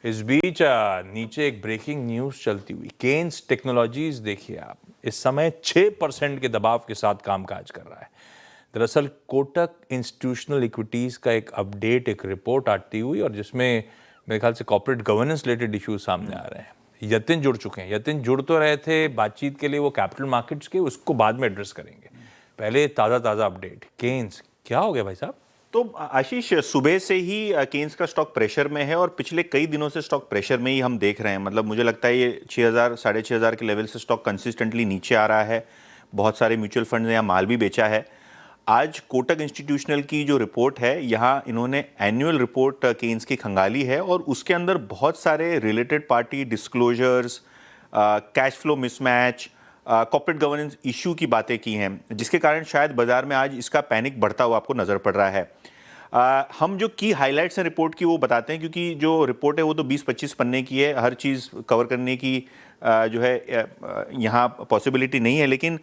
इस बीच नीचे एक ब्रेकिंग न्यूज चलती हुई। केन्स टेक्नोलॉजीज देखिए आप, इस समय 6% के दबाव के साथ कामकाज कर रहा है। दरअसल कोटक इंस्टीट्यूशनल इक्विटीज का एक अपडेट, एक रिपोर्ट आती हुई, और जिसमें मेरे ख्याल से कॉर्पोरेट गवर्नेंस रिलेटेड इश्यूज सामने आ रहे हैं। यतिन जुड़ चुके हैं। यतिन जुड़ तो रहे थे बातचीत के लिए, वो कैपिटल मार्केट्स के, उसको बाद में एड्रेस करेंगे। पहले ताजा अपडेट, केन्स क्या हो गया भाई साहब? तो आशीष, सुबह से ही केन्स का स्टॉक प्रेशर में है और पिछले कई दिनों से स्टॉक प्रेशर में ही हम देख रहे हैं। मतलब मुझे लगता है ये 6,000 साढ़े 6,000 के लेवल से स्टॉक कंसिस्टेंटली नीचे आ रहा है। बहुत सारे म्यूचुअल फंड ने यहाँ माल भी बेचा है। आज कोटक इंस्टीट्यूशनल की जो रिपोर्ट है, यहाँ इन्होंने एनुअल रिपोर्ट केन्स की खंगाली है और उसके अंदर बहुत सारे related party disclosures, cash flow mismatch, corporate governance issue की बातें की हैं, जिसके कारण शायद बाजार में आज इसका पैनिक बढ़ता हुआ आपको नजर पड़ रहा है। हम जो की हाइलाइट्स हैं रिपोर्ट की वो बताते हैं, क्योंकि जो रिपोर्ट है वो तो 20-25 पन्ने की है, हर चीज़ कवर करने की जो है यहाँ पॉसिबिलिटी नहीं है। लेकिन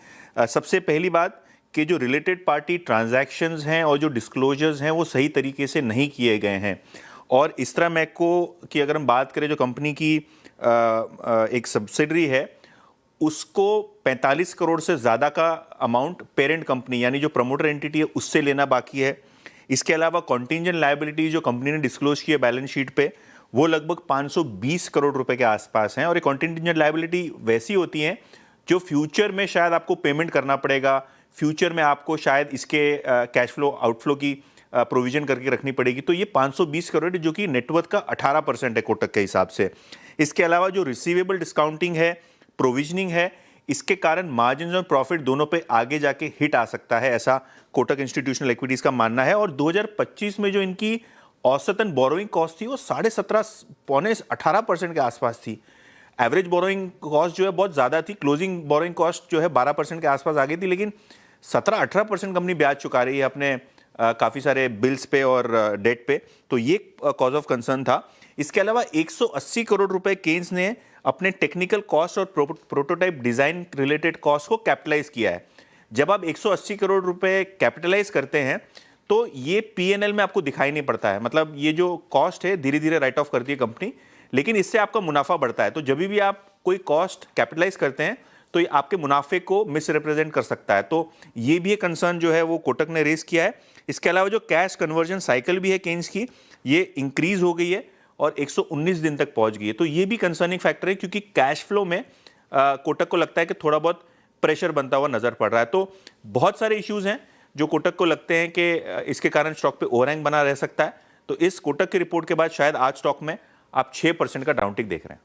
सबसे पहली बात कि जो रिलेटेड पार्टी ट्रांजैक्शंस हैं और जो डिस्क्लोजर्स हैं वो सही तरीके से नहीं किए गए हैं। और इस तरह मैको की अगर हम बात करें, जो कंपनी की एक सब्सिडरी है, उसको 45 करोड़ से ज़्यादा का अमाउंट पेरेंट कंपनी यानी जो प्रमोटर एंटिटी है उससे लेना बाकी है। इसके अलावा कॉन्टिंजेंट लायबिलिटी जो कंपनी ने डिस्क्लोज की है बैलेंस शीट पे, वो लगभग 520 करोड़ रुपए के आसपास हैं। और ये कॉन्टिंजेंट लायबिलिटी वैसी होती हैं जो फ्यूचर में शायद आपको पेमेंट करना पड़ेगा, फ्यूचर में आपको शायद इसके कैश फ्लो आउटफ्लो की प्रोविजन करके रखनी पड़ेगी। तो ये 520 करोड़ जो कि नेटवर्थ का 18% है कोटक के हिसाब से। इसके अलावा जो रिसीवेबल डिस्काउंटिंग है, प्रोविजनिंग है, इसके कारण मार्जिन और प्रॉफिट दोनों पे आगे जाके हिट आ सकता है, ऐसा कोटक इंस्टीट्यूशनल इक्विटीज का मानना है। और 2025 में जो इनकी औसतन बोरोइंग कॉस्ट थी वो 17.5 पौने 18% के आसपास थी। एवरेज बोरोइंग कॉस्ट जो है बहुत ज़्यादा थी, क्लोजिंग बोरोइंग कॉस्ट जो है 12% के आसपास आ गई थी, लेकिन 17-18% कंपनी ब्याज चुका रही है अपने काफ़ी सारे बिल्स पे और डेट पे। तो ये कॉज ऑफ कंसर्न था। इसके अलावा 180 करोड़ रुपए केन्स ने अपने टेक्निकल कॉस्ट और प्रोटोटाइप डिजाइन रिलेटेड कॉस्ट को कैपिटलाइज किया है। जब आप 180 करोड़ रुपए कैपिटलाइज करते हैं तो ये पीएनएल में आपको दिखाई नहीं पड़ता है। मतलब ये जो कॉस्ट है धीरे धीरे राइट ऑफ करती है कंपनी, लेकिन इससे आपका मुनाफा बढ़ता है। तो जब भी आप कोई कॉस्ट कैपिटलाइज करते हैं तो ये आपके मुनाफे को मिस रिप्रेजेंट कर सकता है। तो ये भी एक कंसर्न जो है वो कोटक ने रेज किया है। इसके अलावा जो कैश कन्वर्जन साइकिल भी है केन्स की, ये इंक्रीज हो गई है और 119 दिन तक पहुंच गई है। तो ये भी कंसर्निंग फैक्टर है, क्योंकि कैश फ्लो में कोटक को लगता है कि थोड़ा बहुत प्रेशर बनता हुआ नजर पड़ रहा है। तो बहुत सारे इश्यूज हैं जो कोटक को लगते हैं कि इसके कारण स्टॉक पे ओवरहैंग बना रह सकता है। तो इस कोटक की रिपोर्ट के बाद शायद आज स्टॉक में आप 6% का डाउनटिक देख रहे हैं।